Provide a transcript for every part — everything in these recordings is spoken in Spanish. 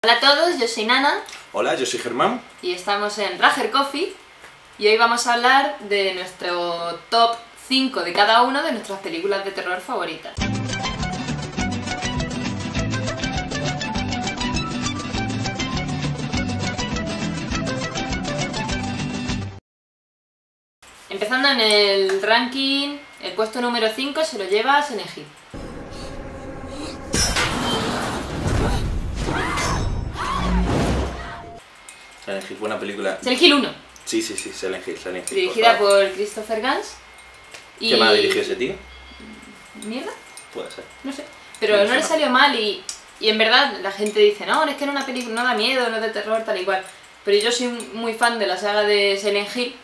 Hola a todos, yo soy Nana. Hola, yo soy Germán. Y estamos en Rager Coffee. Y hoy vamos a hablar de nuestro top 5 de cada uno de nuestras películas de terror favoritas. Empezando en el ranking, el puesto número 5 se lo lleva Silent Hill. Silent Hill, buena película. Silent Hill 1. Sí, Silent Hill. Dirigida por Christopher Gans. ¿Qué más ha dirigido ese tío? ¿Mierda? Puede ser. No sé. Pero no le salió mal y en verdad la gente dice, no, es que en una película no da miedo, no es de terror, tal y cual. Pero yo soy muy fan de la saga de Silent Hill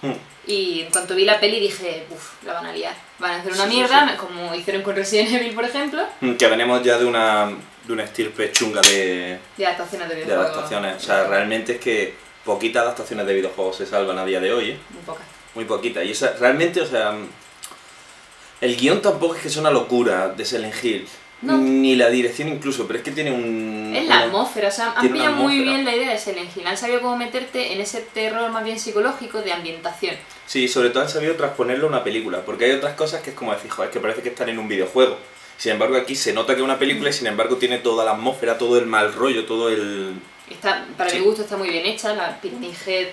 y en cuanto vi la peli dije, uff, la van a liar. Van a hacer una mierda, como hicieron con Resident Evil, por ejemplo. Que venimos ya de una estirpe chunga de adaptaciones de videojuegos. De adaptaciones. O sea, realmente es que poquitas adaptaciones de videojuegos se salvan a día de hoy, ¿eh? Muy pocas. Muy poquitas. Y realmente, o sea, el guión tampoco es que sea una locura de Silent Hill. No. Ni la dirección incluso, pero es que tiene un... Es la atmósfera, o sea, han pillado muy bien la idea de Silent Hill. Han sabido cómo meterte en ese terror más bien psicológico de ambientación. Sí, sobre todo han sabido transponerlo a una película, porque hay otras cosas que es como decir, joder, es que parece que están en un videojuego. Sin embargo, aquí se nota que es una película y sin embargo tiene toda la atmósfera, todo el mal rollo, todo el... Para mi gusto está muy bien hecha, la Pyramid Head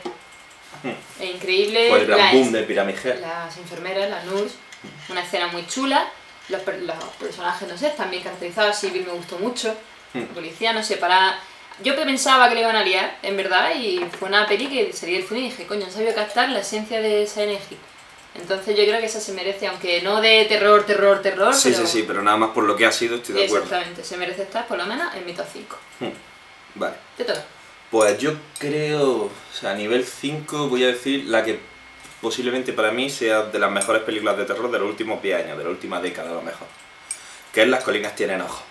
es increíble. O el gran boom de Pyramid Head. Las enfermeras, las nurse, una escena muy chula. Los personajes, no sé, están bien caracterizados. Civil me gustó mucho, policía, no sé, yo pensaba que le iban a liar, en verdad, y fue una peli que salí del cine y dije, coño, han sabido captar la esencia de Silent Hill. Entonces yo creo que esa se merece, aunque no de terror, sí, pero... Sí, pero nada más por lo que ha sido estoy de acuerdo. Exactamente, se merece estar por lo menos en mi top 5. Vale. Te toca. Pues yo creo, o sea, a nivel 5 voy a decir la que posiblemente para mí sea de las mejores películas de terror de los últimos 10 años, de la última década a lo mejor. Que es Las colinas tienen ojos.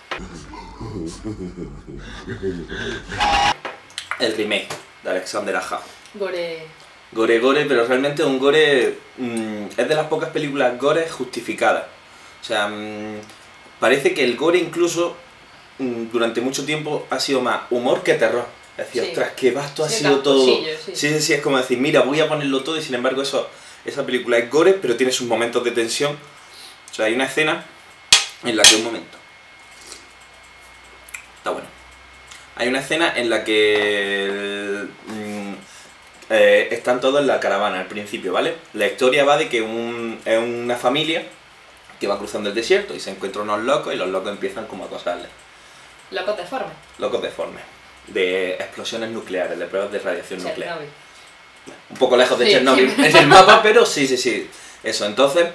El remake de Alexander Aja. Gore, pero realmente un gore... es de las pocas películas gore justificadas. O sea, parece que el gore incluso durante mucho tiempo ha sido más humor que terror. Es decir, sí. Ostras, qué vasto ha sido todo. Sí, es como decir, mira, voy a ponerlo todo y sin embargo esa película es gore, pero tiene sus momentos de tensión. O sea, hay una escena en la que un momento... Está bueno. Hay una escena en la que están todos en la caravana al principio, ¿vale? La historia va de que es una familia que va cruzando el desierto y se encuentran unos locos y los locos empiezan como a acosarles. ¿Locos deformes? Locos deformes. De explosiones nucleares, de pruebas de radiación nuclear. Chernobyl. Un poco lejos de Chernobyl en el mapa, pero sí. Eso, entonces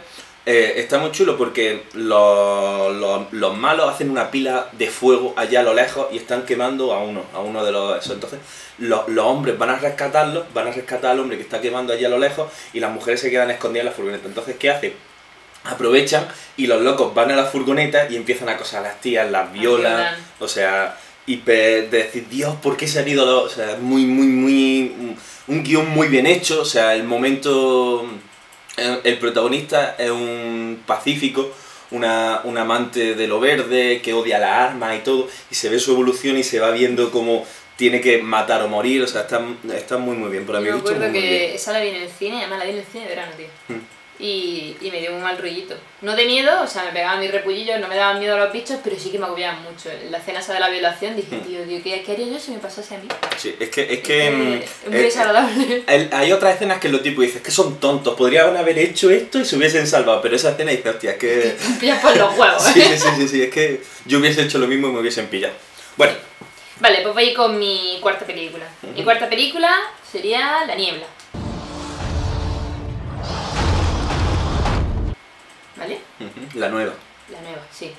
está muy chulo porque los malos hacen una pila de fuego allá a lo lejos y están quemando a uno de los... Eso. Entonces los hombres van a rescatar al hombre que está quemando allá a lo lejos y las mujeres se quedan escondidas en la furgoneta. Entonces, ¿qué hacen? Aprovechan y los locos van a la furgoneta y empiezan a acosar a las tías, las violan, o sea... Y de decir, Dios, ¿por qué se han ido? O sea, un guión muy bien hecho, o sea, el momento... El protagonista es un pacífico, un amante de lo verde, que odia las armas y todo, y se ve su evolución y se va viendo cómo tiene que matar o morir, o sea, está muy bien. Por Yo me acuerdo que esa la vi en el cine, además la vi en el cine de verano, tío. Y me dio un mal rollito. No de miedo, o sea, me pegaban mis repullillos, no me daban miedo a los bichos, pero sí que me agobiaban mucho. En la escena esa de la violación dije, tío, ¿qué haría yo si me pasase a mí? Sí, es muy desagradable. Hay otras escenas que lo tipo dices que son tontos, podrían haber hecho esto y se hubiesen salvado, pero esa escena dice, hostia, es que... Pillas por los huevos, Sí, es que yo hubiese hecho lo mismo y me hubiesen pillado. Bueno. Vale, pues voy con mi cuarta película. Mi cuarta película sería La Niebla. ¿Vale? La nueva. La nueva, sí.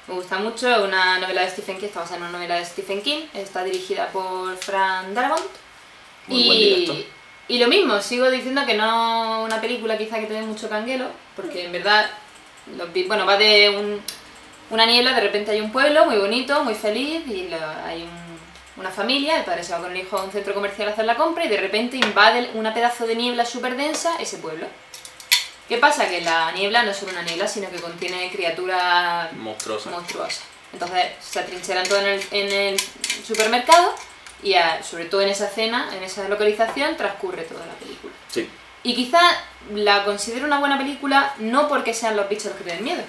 Me gusta mucho, es una novela de Stephen King, está basada en una novela de Stephen King, está dirigida por Frank Darabont. Muy buen director. Y lo mismo, sigo diciendo que no una película quizá que te dé mucho canguelo, porque en verdad, va de una niebla, de repente hay un pueblo muy bonito, muy feliz, y hay una familia, el padre se va con el hijo a un centro comercial a hacer la compra y de repente invade una pedazo de niebla súper densa ese pueblo. ¿Qué pasa? Que la niebla no es solo una niebla, sino que contiene criaturas monstruosas. Entonces se atrincheran todo en el supermercado y sobre todo en esa escena, en esa localización, transcurre toda la película. Sí. Y quizá la considero una buena película no porque sean los bichos los que te den miedo,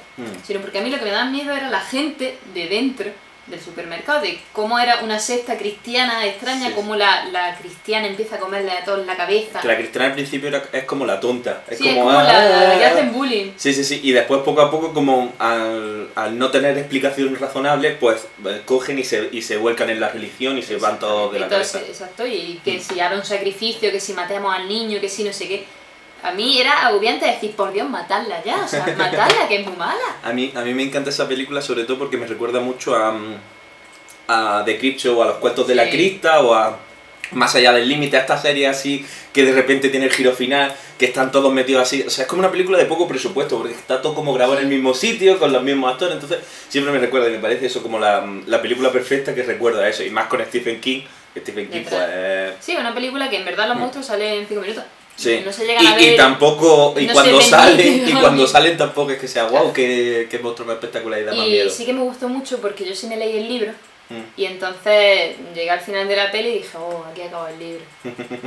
sino porque a mí lo que me da miedo era la gente de dentro del supermercado, de cómo era una secta cristiana extraña, cómo la cristiana empieza a comerle a todos la cabeza. Que la cristiana al principio es como la tonta, es sí, como, es como la que hacen bullying. Sí, sí, sí, y después poco a poco, como al no tener explicación razonable, pues cogen y se vuelcan en la religión y se van todos de la cabeza. Exacto, y que si haga un sacrificio, que si matemos al niño, que si no sé qué. A mí era agobiante decir, por Dios, matarla ya, o sea, matarla, que es muy mala. A mí me encanta esa película, sobre todo porque me recuerda mucho a The Creepshow, a los cuentos de la cripta, o a Más allá del límite, a esta serie así, que de repente tiene el giro final, que están todos metidos así. O sea, es como una película de poco presupuesto, porque está todo como grabado en el mismo sitio, con los mismos actores, entonces siempre me recuerda, y me parece eso como la película perfecta que recuerda a eso, y más con Stephen King, Stephen King pues... Sí, una película que en verdad los monstruos salen en 5 minutos. Sí. No se llegan a ver, y tampoco, y no cuando salen tampoco es que sea guau, qué monstruo más espectacular y da más miedo. Y sí que me gustó mucho porque yo sí me leí el libro, y entonces llegué al final de la peli y dije, oh, aquí acaba el libro.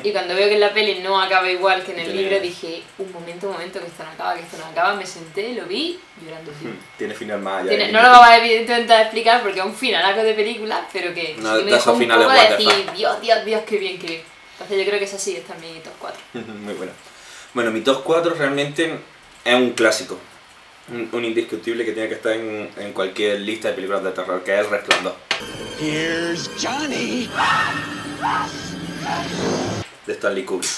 Y cuando veo que en la peli no acaba igual que en el libro, dije, un momento, que esto no acaba, me senté, lo vi, llorando. Tiene final más allá. No lo vamos a intentar explicar porque es un finalaco de película, pero que no, sí me dejó un poco de decir, Dios, qué bien. Entonces yo creo que esa sí está en mi top 4. Muy buena. Bueno, mi top 4 realmente es un clásico. Un indiscutible que tiene que estar en cualquier lista de películas de terror, que es El Resplandor. Here's Johnny. De Stanley Kubrick.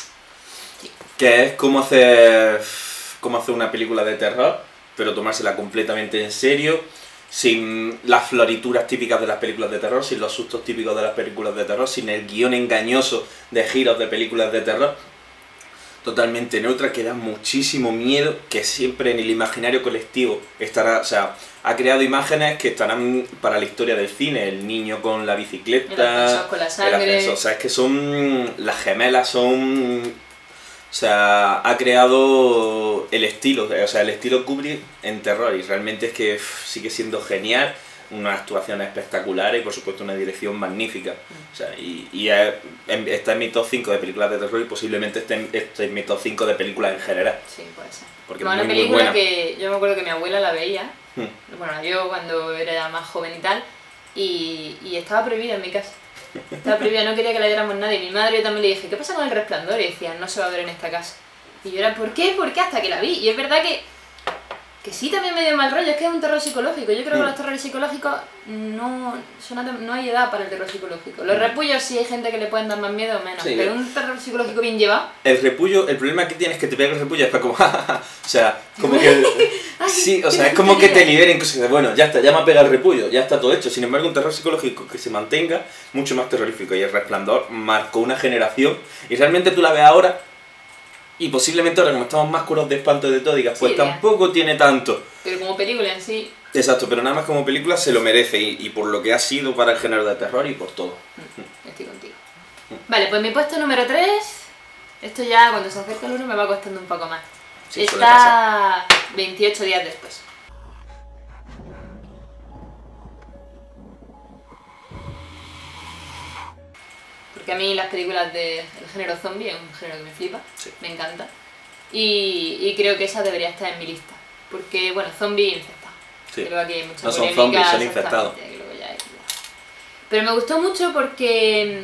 Que es como hacer una película de terror, pero tomársela completamente en serio, sin las florituras típicas de las películas de terror, sin los sustos típicos de las películas de terror, sin el guión engañoso de giros de películas de terror. Totalmente neutra, que da muchísimo miedo, que siempre en el imaginario colectivo estará, o sea, ha creado imágenes que estarán para la historia del cine, el niño con la bicicleta, el ascensor con la sangre, o sea, es que son, las gemelas son, o sea, ha creado el estilo, o sea, el estilo Kubrick en terror, y realmente es que sigue siendo genial. Una actuación espectacular y por supuesto una dirección magnífica. O sea, está en mi top 5 de películas de terror y posiblemente esté en mi top 5 de películas en general. Sí, puede ser. Porque es una película que yo me acuerdo que mi abuela la veía, bueno, yo cuando era más joven y tal, y estaba prohibida en mi casa. Estaba prohibida, no quería que la viéramos nadie. Mi madre, yo también le dije, ¿qué pasa con El Resplandor? Y decía, no se va a ver en esta casa. Y yo era, ¿por qué? Hasta que la vi. Y es verdad que sí también me dio mal rollo, es que es un terror psicológico. Yo creo que los terrores psicológicos no hay edad para el terror psicológico. Los repullos sí hay gente que le pueden dar más miedo o menos, sí, pero un terror psicológico bien llevado. El repullo, el problema que tienes es que te pega el repullo, es para como, o sea, como que... sí, o sea, es como que te libera incluso, bueno, ya está, ya me ha pegado el repullo, ya está todo hecho. Sin embargo, un terror psicológico que se mantenga, mucho más terrorífico. Y El Resplandor marcó una generación, y realmente tú la ves ahora, y posiblemente ahora como estamos más curados de espanto de todo, digas, pues sí, tampoco tiene tanto. Pero como película en sí... Exacto, pero nada más como película se lo merece, y por lo que ha sido para el género de terror y por todo. Estoy contigo. Vale, pues mi puesto número 3, esto ya cuando se acerca el 1 me va costando un poco más. Sí, está 28 días después. Porque a mí las películas del género zombie es un género que me flipa, sí, me encanta. Y creo que esa debería estar en mi lista. Porque, bueno, zombie infectado. Sí. Creo que hay mucha no son zombies, son infectados. Pero me gustó mucho porque,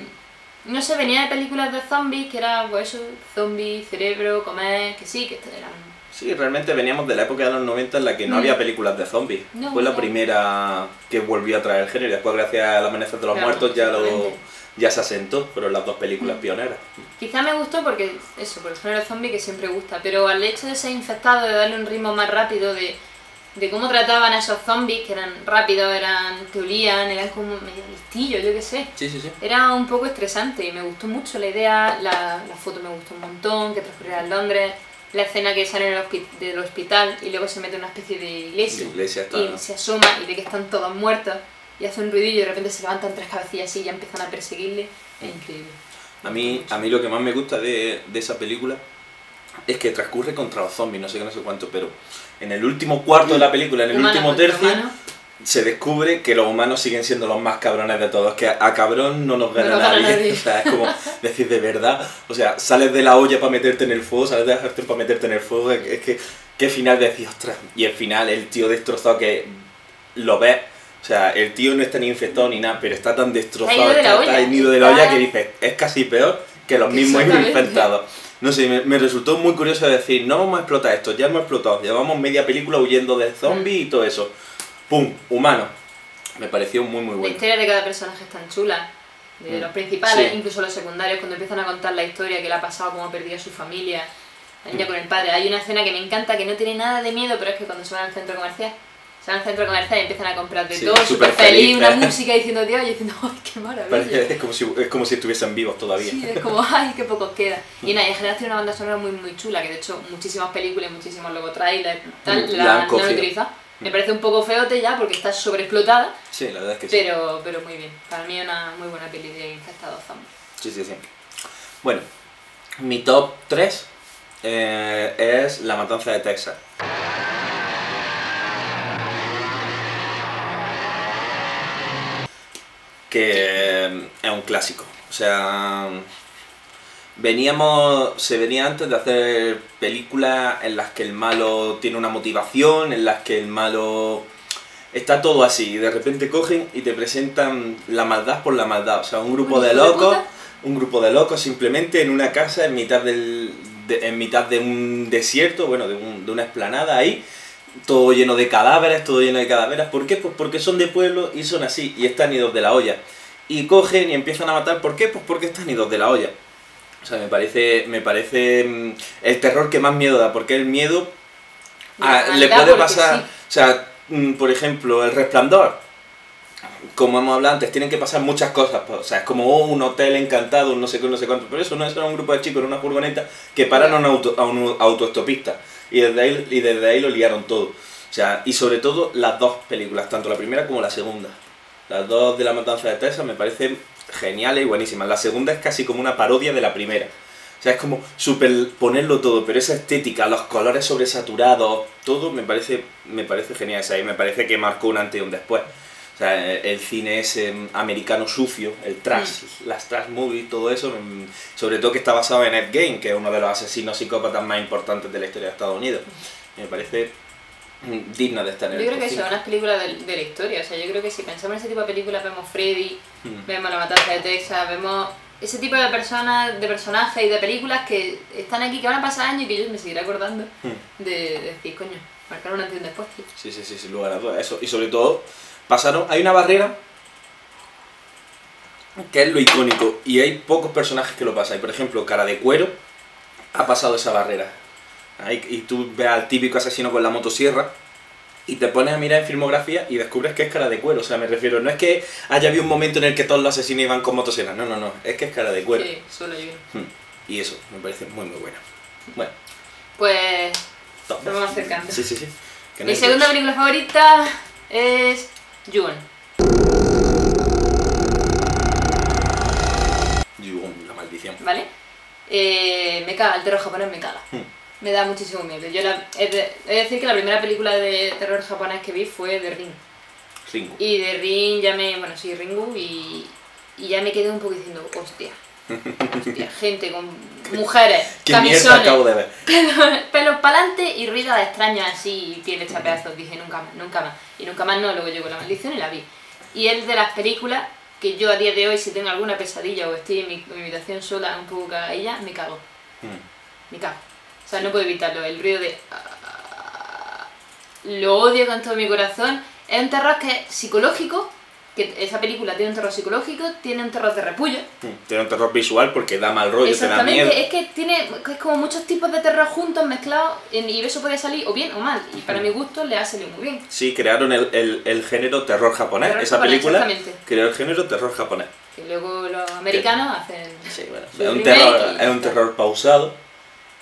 no sé, venía de películas de zombies que era, pues eso, zombie, cerebro, comer, que sí, que esto eran... Sí, realmente veníamos de la época de los 90 en la que no había películas de zombies. Fue la primera que volvió a traer el género, y después gracias al Amanecer de los Muertos ya se asentó, fueron las dos películas pioneras. Quizá me gustó porque, eso, por el género zombie que siempre gusta, pero al hecho de ser infectado, de darle un ritmo más rápido, de cómo trataban a esos zombies, que eran rápidos, te olían, eran como medio listillos, yo qué sé. Sí. Era un poco estresante y me gustó mucho la idea, la foto me gustó un montón, que transcurriera en Londres, la escena que sale del hospital y luego se mete en una especie de iglesia y se asoma y ve que están todos muertos. Y hace un ruidillo y de repente se levantan 3 cabecillas así y ya empiezan a perseguirle. Es increíble. A mí lo que más me gusta de esa película es que transcurre contra los zombies, no sé qué, no sé cuánto, pero en el último cuarto de la película, en el último tercio, se descubre que los humanos siguen siendo los más cabrones de todos, que a cabrón no nos gana No nos gana nadie. nadie. O sea, es como decir, de verdad, o sea, sales de la olla para meterte en el fuego, sales de la sartén para meterte en el fuego, es que, qué final decís, ostras, y el final, el tío destrozado que lo ves, o sea, el tío no está ni infectado ni nada, pero está tan destrozado, está ido de la olla que dices, es casi peor que los mismos infectados. No sé, me resultó muy curioso decir, no vamos a explotar esto, ya hemos explotado, llevamos media película huyendo de zombies y todo eso. ¡Pum! Humano. Me pareció muy La bueno. historia de cada personaje es tan chula, de los principales, Sí. incluso los secundarios, cuando empiezan a contar la historia que le ha pasado, cómo ha perdido a su familia, la niña con el padre. Hay una escena que me encanta, que no tiene nada de miedo, pero es que cuando se van al centro comercial, se van al centro comercial y empiezan a comprar de Sí, todo, súper súper feliz, feliz, una música diciendo Dios, y diciendo, ¡ay, qué maravilla! Es como si estuviesen vivos todavía. Sí, es como, ¡ay, qué pocos queda! Y nada, y en general tiene una banda sonora muy, muy chula, que de hecho muchísimas películas, muchísimos luego trailers, tal, La han la han cogido. utilizado. Me parece un poco feote ya, porque está sobreexplotada, Sí, la verdad es que sí. pero muy bien. Para mí es una muy buena peli de infectados zombies. Sí, sí, sí. Bueno, mi top 3 es La Matanza de Texas. Que es un clásico. O sea, se venía antes de hacer películas en las que el malo tiene una motivación, en las que el malo está todo así, y de repente cogen y te presentan la maldad por la maldad. O sea, un grupo de locos simplemente en una casa en mitad en mitad de un desierto, bueno, de una explanada ahí, todo lleno de cadáveres, todo lleno de calaveras. ¿Por qué? Pues porque son de pueblo y son así, y están idos de la olla. Y cogen y empiezan a matar, ¿por qué? Pues porque están idos de la olla. O sea, me parece el terror que más miedo da, porque el miedo le puede pasar, sí. o sea, por ejemplo, El Resplandor, como hemos hablado antes, tienen que pasar muchas cosas, o sea, es como un hotel encantado, un no sé qué, no sé cuánto, pero eso no, eso era un grupo de chicos en una furgoneta que paran a un autoestopista, y desde ahí lo liaron todo. O sea, y sobre todo las dos películas, tanto la primera como la segunda. Las dos de La Matanza de Texas me parecen geniales y buenísimas. La segunda es casi como una parodia de la primera. O sea, es como superponerlo todo, pero esa estética, los colores sobresaturados, todo me parece genial. O sea, y me parece que marcó un antes y un después. O sea, el cine ese americano sucio, el trash, las trash movies, todo eso, sobre todo que está basado en Ed Gein, que es uno de los asesinos psicópatas más importantes de la historia de Estados Unidos. Y me parece digna de estar en el Yo creo top que eso 5. es una película de la historia. O sea, yo creo que si pensamos en ese tipo de películas, vemos Freddy, vemos La Matanza de Texas, vemos ese tipo de personas, de personajes y de películas que están aquí, que van a pasar años y que yo me seguiré acordando de decir, coño, marcar un antes y un después, tío. Sí, sin lugar a dudas, eso. Y sobre todo, hay una barrera que es lo icónico, y hay pocos personajes que lo pasan. Y por ejemplo, Cara de Cuero ha pasado esa barrera. Y tú ves al típico asesino con la motosierra y te pones a mirar en filmografía y descubres que es Cara de Cuero. O sea, me refiero, no es que haya habido un momento en el que todos los asesinos iban con motosierra, no, es que es Cara de Cuero. Sí, solo hay uno. Y eso, me parece muy buena. Bueno, Pues top. nos vamos acercando. Sí. Que no Mi hay segunda dos. película favorita es Ju-On. Ju-On, la maldición. ¿Vale? Me caga, el terror japonés me caga. Me da muchísimo miedo. He de decir que la primera película de terror japonés que vi fue The Ring. Ringo. Y de Ring ya Ringu, y ya me quedé un poco diciendo, hostia, gente con mujeres, ¿Qué mierda acabo de ver? pelos para adelante y ruidos extraños así, y piel hecha pedazos. Dije, nunca más. Y nunca más no, luego llegó La Maldición y la vi. Y es de las películas que yo a día de hoy, si tengo alguna pesadilla o estoy en mi habitación sola, un poco cagadilla, me cago. Me cago. O sea, no puedo evitarlo. El ruido de... Lo odio con todo mi corazón. Es un terror que es psicológico, que esa película tiene un terror psicológico, tiene un terror de repullo. Tiene un terror visual porque da mal rollo, te da miedo. Es que es como muchos tipos de terror juntos, mezclados, y eso puede salir o bien o mal. Y para mi gusto le ha salido muy bien. Sí, crearon el género terror japonés. Terror Esa japonés, película exactamente. creó el género terror japonés. Que luego los americanos hacen... Sí, bueno, su es un remake terror, y es un terror pausado,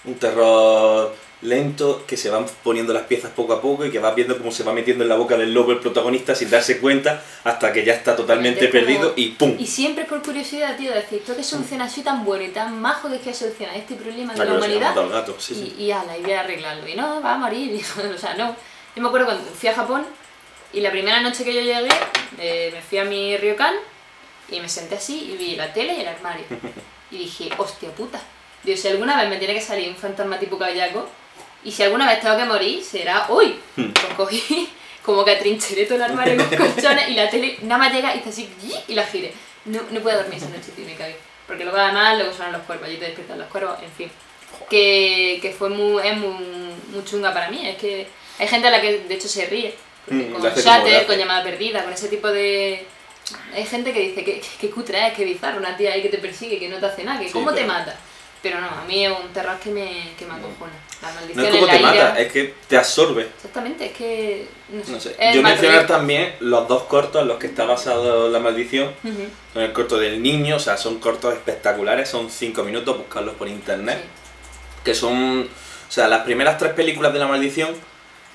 un terror lento, que se van poniendo las piezas poco a poco y que vas viendo cómo se va metiendo en la boca del lobo el protagonista sin darse cuenta hasta que ya está totalmente Es como- perdido y ¡pum! Y siempre por curiosidad, tío, decir, ¿tú qué soluciona así tan bueno y tan majo que es que soluciona este problema de la Claro, se le ha humanidad? matado al gato, sí. Y ala, y voy a arreglarlo. Y no, va a morir, o sea, no. Yo me acuerdo cuando fui a Japón, Y la primera noche que yo llegué, me fui a mi ryokan y me senté así y vi la tele y el armario. Y dije, hostia puta. Digo, si alguna vez me tiene que salir un fantasma tipo Kayako, y si alguna vez tengo que morir, será hoy. Pues cogí, como que atrincheré todo el armario con colchones y la tele nada más llega y está así y la giré. No pude dormir esa noche, tío, me cagué. Porque luego además suenan los cuervos, allí te despiertan los cuervos, en fin. Que es muy chunga para mí, es que hay gente a la que de hecho se ríe. Con Shatter, con Llamada Perdida, con ese tipo de... Hay gente que dice que cutre es, que bizarro, una tía ahí que te persigue, que no te hace nada, que cómo te mata. Pero no, a mí es un terror que me acojona. La maldición, no es como te mata, es que te absorbe. Exactamente, es que... No sé. Yo mencionar también los 2 cortos en los que está basado La Maldición. Son el corto del niño, o sea, son cortos espectaculares, son 5 minutos, buscarlos por internet. Sí. Que son... O sea, las primeras 3 películas de La Maldición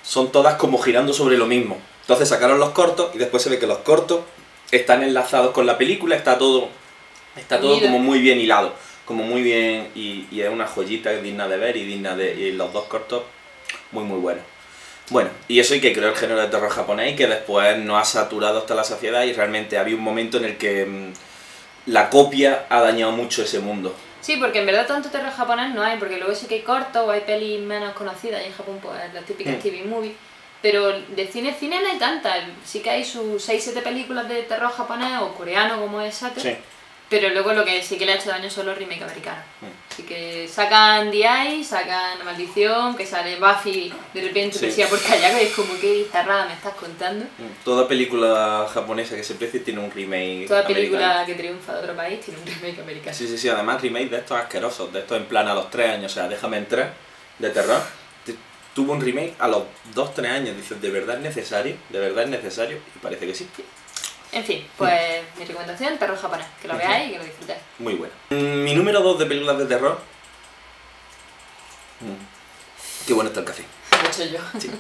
son todas como girando sobre lo mismo. Entonces sacaron los cortos y después se ve que los cortos están enlazados con la película, está todo como muy bien hilado, como muy bien, y es una joyita digna de ver y los 2 cortos muy buenos. Bueno, y eso, y que creo el género de terror japonés y que después nos ha saturado hasta la saciedad, y realmente había un momento en el que la copia ha dañado mucho ese mundo. Sí, porque en verdad tanto terror japonés no hay, porque luego sí que hay cortos o hay pelis menos conocidas, y en Japón pues las típicas TV movie, pero de cine no hay tantas. Sí que hay sus 6-7 películas de terror japonés o coreano como es Shatter, sí. Pero luego lo que sí que le ha hecho daño son los remakes americanos. Así que sacan DI, sacan La Maldición, que sale Buffy de repente decía por Kayako, y es como que bizarrada me estás contando. Toda película japonesa que se precie tiene un remake. Toda película americano que triunfa de otro país tiene un remake americano. Sí, además remake de estos asquerosos, de estos en plan a los 3 años, o sea, Déjame entrar, de terror. Tuvo un remake a los 2-3 años, dices, ¿de verdad es necesario? ¿De verdad es necesario? Y parece que sí. En fin, pues mi recomendación, terror japonés, que lo veáis y que lo disfrutéis. Muy bueno. Mi número 2 de películas de terror. Qué bueno está el café. Lo he hecho yo. Sí.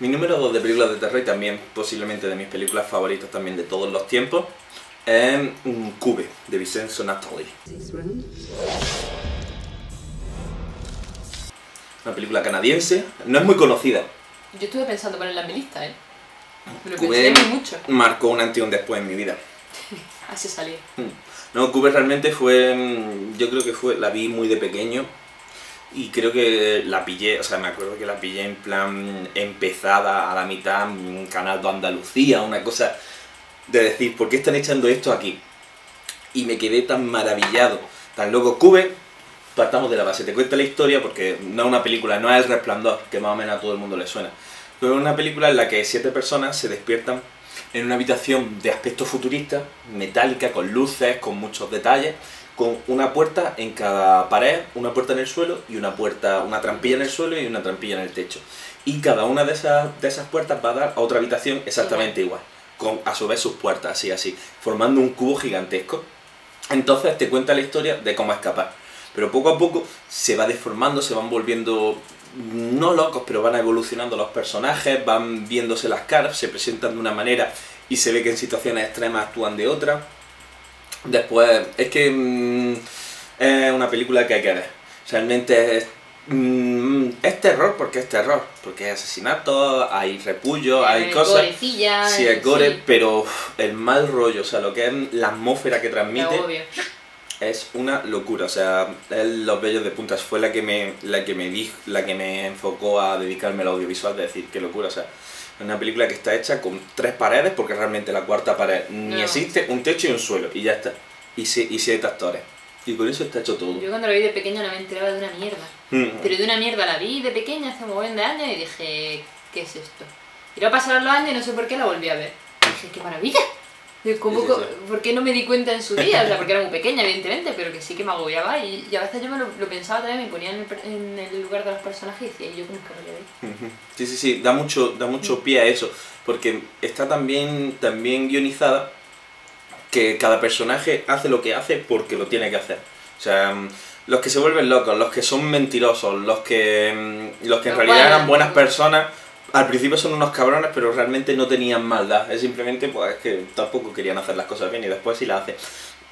Mi número 2 de películas de terror, y también posiblemente de mis películas favoritas también de todos los tiempos, es Cube, de Vincenzo Natali. Una película canadiense, no es muy conocida. Yo estuve pensando ponerla en mi lista, me lo pensé mucho. Marcó un antes y un después en mi vida. Así salió. No, Cube realmente fue, yo creo que la vi muy de pequeño, y creo que la pillé, o sea, me acuerdo que la pillé en plan empezada a la mitad, en un canal de Andalucía, una cosa de decir, ¿por qué están echando esto aquí? Y me quedé tan maravillado, tan loco. Cube, partamos de la base, te cuento la historia porque no es una película, no es El Resplandor, que más o menos a todo el mundo le suena. Pero es una película en la que 7 personas se despiertan en una habitación de aspecto futurista, metálica, con luces, con muchos detalles, con una puerta en cada pared, una puerta en el suelo y una trampilla en el suelo y una trampilla en el techo. Y cada una de esas puertas va a dar a otra habitación exactamente igual, con a su vez sus puertas, así, formando un cubo gigantesco. Entonces te cuenta la historia de cómo escapar. Pero poco a poco se va deformando, se van volviendo, no locos, pero van evolucionando los personajes, van viéndose las caras, se presentan de una manera y se ve que en situaciones extremas actúan de otra. Después, es que es una película que hay que ver. Realmente es terror porque es terror, porque hay asesinatos, hay repullo, hay cosas. Gorecilla, sí, es gore, sí. Pero el mal rollo, o sea, lo que es la atmósfera que transmite es una locura. O sea, Los Bellos de Puntas fue la que me enfocó a dedicarme al audiovisual, de decir, qué locura, o sea, es una película que está hecha con 3 paredes, porque realmente la cuarta pared ni existe, un techo y un suelo, y ya está, y 7 actores. Y con eso está hecho todo. Yo cuando lo vi de pequeña no me enteraba de una mierda. Pero de una mierda la vi de pequeña hace un montón de años y dije, ¿qué es esto? Y luego pasaron los años y no sé por qué la volví a ver. Y dije, ¡qué maravilla! ¿Cómo, sí. ¿Por qué no me di cuenta en su día? O sea, porque era muy pequeña, evidentemente, pero que sí que me agobiaba. Y a veces yo me lo pensaba también, me ponía en el lugar de los personajes y decía, ¿y yo cómo es que lo leí? Sí, da mucho pie a eso. Porque está también guionizada, que cada personaje hace lo que hace porque lo tiene que hacer. O sea, los que se vuelven locos, los que son mentirosos, los que en realidad eran buenas personas, al principio son unos cabrones, pero realmente no tenían maldad. Es simplemente pues que tampoco querían hacer las cosas bien y después sí las hacen.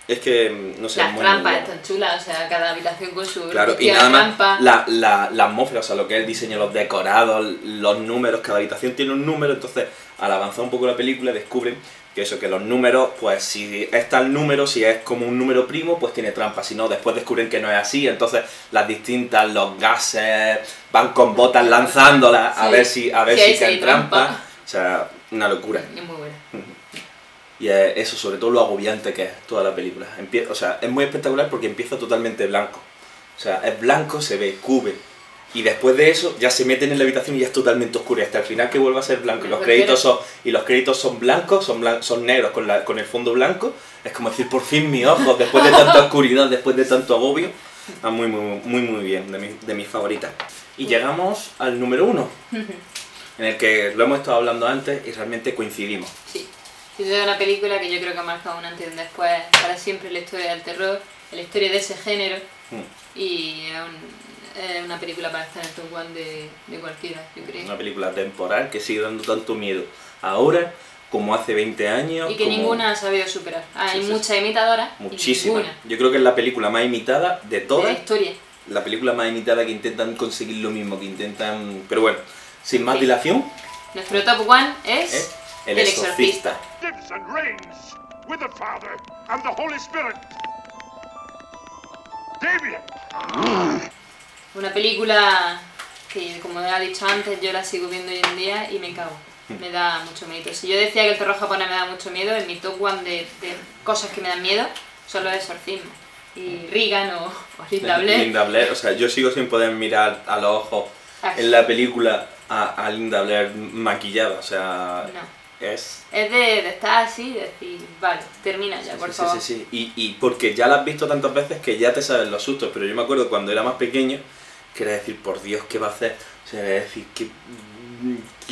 Es que, no sé, Las muy trampas bueno. están chulas, o sea, cada habitación con su Claro, y respectiva nada trampa. más la atmósfera, o sea, lo que es el diseño, los decorados, los números, cada habitación tiene un número, entonces al avanzar un poco la película descubren que eso, que los números, pues si es tal número, si es como un número primo, pues tiene trampa, si no, después descubren que no es así, entonces las distintas, los gases, van con botas lanzándolas a ver si hay caen trampa. trampa, o sea, una locura. Es muy buena. Y eso, sobre todo lo agobiante que es toda la película. O sea, es muy espectacular porque empieza totalmente blanco. O sea, es blanco, se ve, cubre. Y después de eso ya se meten en la habitación y ya es totalmente oscuro. Y hasta el final que vuelve a ser blanco. Y los créditos son blancos, son negros con el fondo blanco. Es como decir, por fin mis ojos, después de tanta oscuridad, después de tanto agobio. Está muy, muy, muy, muy bien, de mis favoritas. Y llegamos al número 1, en el que lo hemos estado hablando antes y realmente coincidimos. Sí. Es una película que yo creo que ha marcado un antes y un después para siempre en la historia del terror, en la historia de ese género, y es una película para estar en el top one de cualquiera, yo creo. Una película temporal que sigue dando tanto miedo ahora como hace 20 años. Y que ninguna ha sabido superar. Hay muchas imitadoras. Muchísimas. Y ninguna. Yo creo que es la película más imitada de todas. De la historia. La película más imitada que intentan conseguir lo mismo, que intentan... Pero bueno, sin más dilación... Nuestro top one es... El Exorcista. Lives and reigns with the Father and the Holy Spirit. Damien! Una película que, como ya he dicho antes, yo la sigo viendo hoy en día y me cago. Me da mucho miedo. Si yo decía que el terror japonés me da mucho miedo, en mi top one de cosas que me dan miedo son los exorcismos. Y Regan o Linda Blair. Linda Blair, o sea, yo sigo sin poder mirar a los ojos en la película a Linda Blair maquillada, o sea... No. Es de estar así, de decir, vale, termina ya, por favor. Sí. Y porque ya la has visto tantas veces que ya te sabes los sustos, pero yo me acuerdo cuando era más pequeño, que era decir, por Dios, ¿qué va a hacer? O sea, era decir, que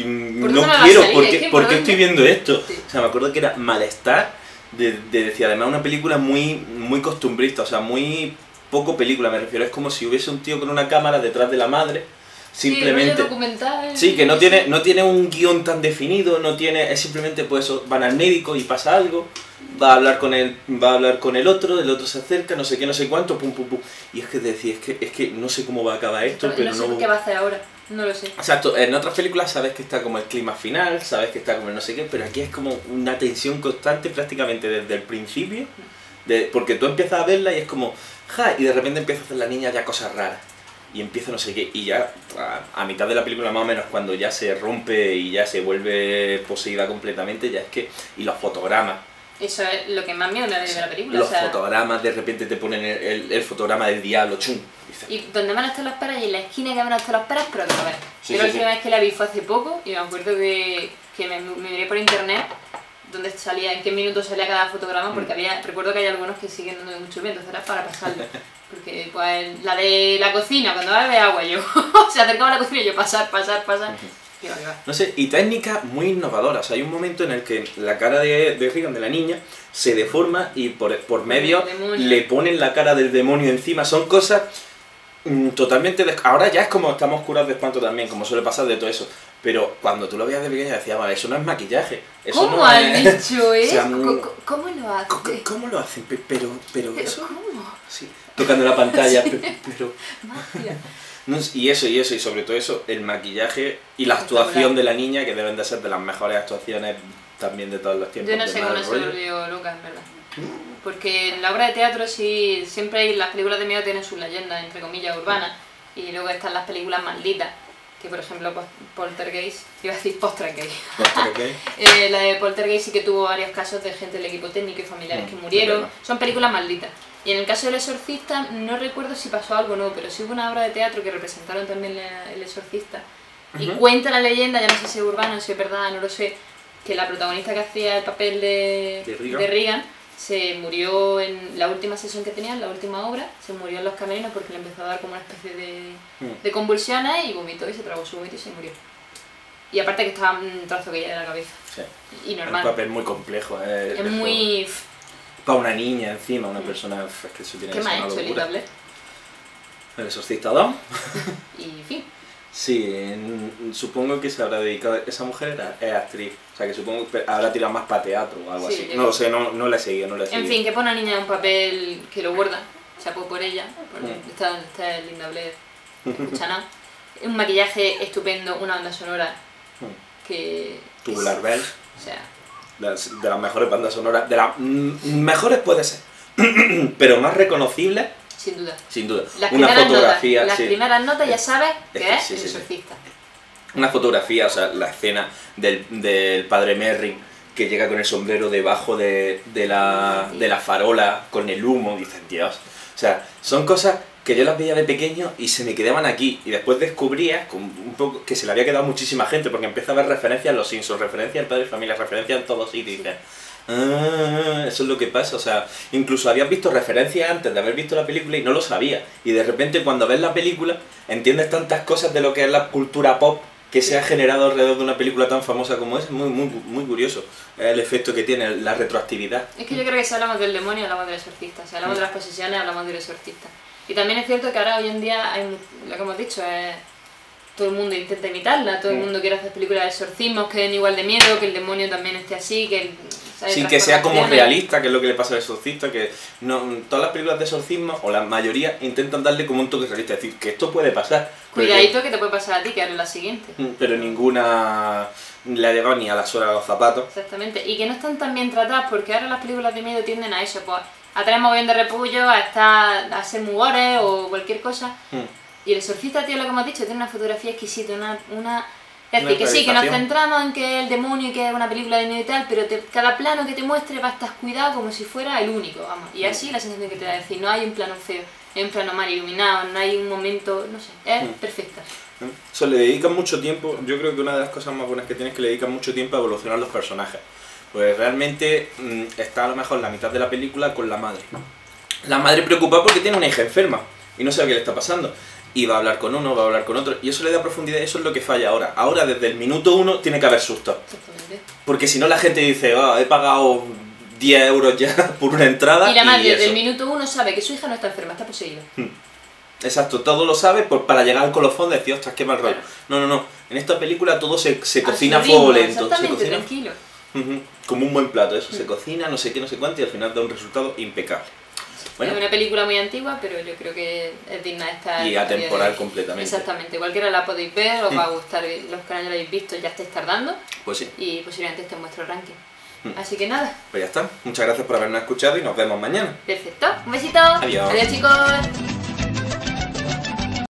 no quiero, ¿por qué estoy viendo esto? Sí. O sea, me acuerdo que era malestar de decir, además una película muy costumbrista, o sea, muy poco película, me refiero, es como si hubiese un tío con una cámara detrás de la madre, simplemente... Sí, documental. Sí, que no tiene un guión tan definido, es simplemente pues eso, van al médico y pasa algo, va a hablar con el otro se acerca, no sé qué, no sé cuánto, pum. Y es que decir, es que no sé cómo va a acabar esto, pero no sé qué va a hacer ahora, no lo sé. Exacto, en otras películas sabes que está como el clima final, sabes que está como el no sé qué, pero aquí es como una tensión constante prácticamente desde el principio, porque tú empiezas a verla y es como, y de repente empieza a hacer la niña ya cosas raras. Y empieza no sé qué, y ya a mitad de la película más o menos, cuando ya se rompe y ya se vuelve poseída completamente, ya es que... Y los fotogramas. Eso es lo que más miedo me da de la película. Los fotogramas, de repente te ponen el fotograma del diablo, chum. Y donde van a estar las peras y en la esquina que van a estar las peras, pero otra vez. Sí, Yo la última vez que la vi fue hace poco y me acuerdo que me miré por internet donde salía, en qué minutos salía cada fotograma, porque recuerdo que hay algunos que siguen dando mucho miedo, entonces era para pasarlo. Porque pues la de la cocina, cuando va a beber agua yo, se acercaba a la cocina y yo pasar. Y va. No sé, y técnicas muy innovadoras. O sea, hay un momento en el que la cara de Regan, de la niña, se deforma y por medio le ponen la cara del demonio encima. Son cosas totalmente... Ahora ya es como estamos curados de espanto también, como suele pasar de todo eso. Pero cuando tú lo veías de pequeña decías, vale, eso no es maquillaje. Eso ¿Cómo no han es... dicho eso? O sea, ¿Cómo lo hacen? ¿Cómo lo hacen? Pero eso... ¿Cómo? Sí, tocando la pantalla, Sí. pero... Magia. No, y sobre todo eso, el maquillaje y la actuación de la niña, que deben de ser de las mejores actuaciones también de todos los tiempos. Yo no sé cómo no se volvió loca, en verdad. Porque en la obra de teatro sí, siempre hay, las películas de miedo tienen sus leyendas, entre comillas, urbanas, y luego están las películas malditas, que por ejemplo Poltergeist, iba a decir Poltergeist. La de Poltergeist sí que tuvo varios casos de gente del equipo técnico y familiares que murieron, son películas malditas. Y en el caso del Exorcista, no recuerdo si pasó algo o no, pero sí hubo una obra de teatro que representaron también el Exorcista. Y cuenta la leyenda, ya no sé si es urbano, si es verdad, no lo sé, que la protagonista que hacía el papel de Regan se murió en la última sesión que tenía, en la última obra, se murió en los camerinos porque le empezó a dar como una especie de convulsiones y vomitó y se tragó su vómito y se murió. Y aparte que estaba un trozo que ya de la cabeza. Sí. Y normal. Un papel muy complejo. Es muy... Para una niña encima, una persona, es que eso tiene que ser una locura. ¿Qué más ha hecho El Exorcista 2. Y en fin. Sí, supongo que se habrá dedicado... Esa mujer es actriz, o sea que supongo que habrá tirado más para teatro o algo Sí, así. No lo sé, no la he seguido, no la he En seguido. fin, que pone a una niña en un papel que lo guarda, chapó por ella, está Linda Blair, no escucha nada. Un maquillaje estupendo, una banda sonora que... Tubular Bells, O sea, de las mejores bandas sonoras, de las mejores puede ser, pero más reconocibles, sin duda. sin duda. Las Una primeras fotografía, notas, sí. primeras notas ya sabes que es Sí, El sí, sí. Exorcista. Una fotografía, o sea, la escena del padre Merrin que llega con el sombrero debajo de la farola con el humo, dicen, Dios. O sea, son cosas que yo las veía de pequeño y se me quedaban aquí. Y después descubría un poco que se le había quedado muchísima gente porque empieza a ver referencias en Los Simpsons, referencias en Padre y Familia, referencias en todos sitios. Y dices, eso es lo que pasa. O sea, incluso habías visto referencias antes de haber visto la película y no lo sabías. Y de repente cuando ves la película entiendes tantas cosas de lo que es la cultura pop que se ha generado alrededor de una película tan famosa como es muy curioso. El efecto que tiene, la retroactividad. Es que yo creo que si hablamos del demonio, hablamos del exorcista. Si hablamos de las posesiones, hablamos del exorcista. Y también es cierto que ahora, hoy en día, hay, lo que hemos dicho, es todo el mundo intenta imitarla, todo el mundo quiere hacer películas de exorcismos que den igual de miedo, que el demonio también esté así, que sin que sea como realista, que es lo que le pasa al exorcista, que no, todas las películas de exorcismo, o la mayoría, intentan darle como un toque realista, es decir, que esto puede pasar. Cuidadito que te puede pasar a ti, que eres la siguiente. Pero ninguna le ha llegado ni a la suela de los zapatos. Exactamente, y que no están tan bien tratadas, porque ahora las películas de miedo tienden a eso, pues a tener mogollón de repullo, a ser muy gore o cualquier cosa. Y El Exorcista, tío, lo que hemos dicho, tiene una fotografía exquisita, Es decir, que sí, que nos centramos en que el demonio y que es una película de miedo y tal, pero cada plano que te muestre va a estar cuidado como si fuera el único, vamos. Y así la sensación que te da, es decir, no hay un plano feo, hay un plano mal iluminado, no hay un momento, no sé, es perfecta. Eso le dedican mucho tiempo, yo creo que una de las cosas más buenas que tienes es que le dedican mucho tiempo a evolucionar los personajes. Pues realmente está a lo mejor la mitad de la película con la madre. La madre preocupada porque tiene una hija enferma y no sabe qué le está pasando. Y va a hablar con uno, va a hablar con otro, y eso le da profundidad, eso es lo que falla ahora. Ahora, desde el minuto 1, tiene que haber susto. Porque si no la gente dice, he pagado 10 euros ya por una entrada. Y la madre desde el minuto 1 sabe que su hija no está enferma, está poseída. Exacto, todo lo sabe para llegar al colofón de decir, ostras, qué mal rollo. No. En esta película todo se cocina a fuego lento. Exactamente, tranquilo. Como un buen plato, eso, se cocina, no sé qué, no sé cuánto, y al final da un resultado impecable. Bueno. Es una película muy antigua, pero yo creo que es digna de estar... Y atemporal completamente. Exactamente, cualquiera la podéis ver, os va a gustar, los que no la habéis visto ya estáis tardando. Pues sí. Y posiblemente esté en vuestro ranking. Así que nada. Pues ya está, muchas gracias por habernos escuchado y nos vemos mañana. Perfecto, un besito. Adiós. Adiós, chicos.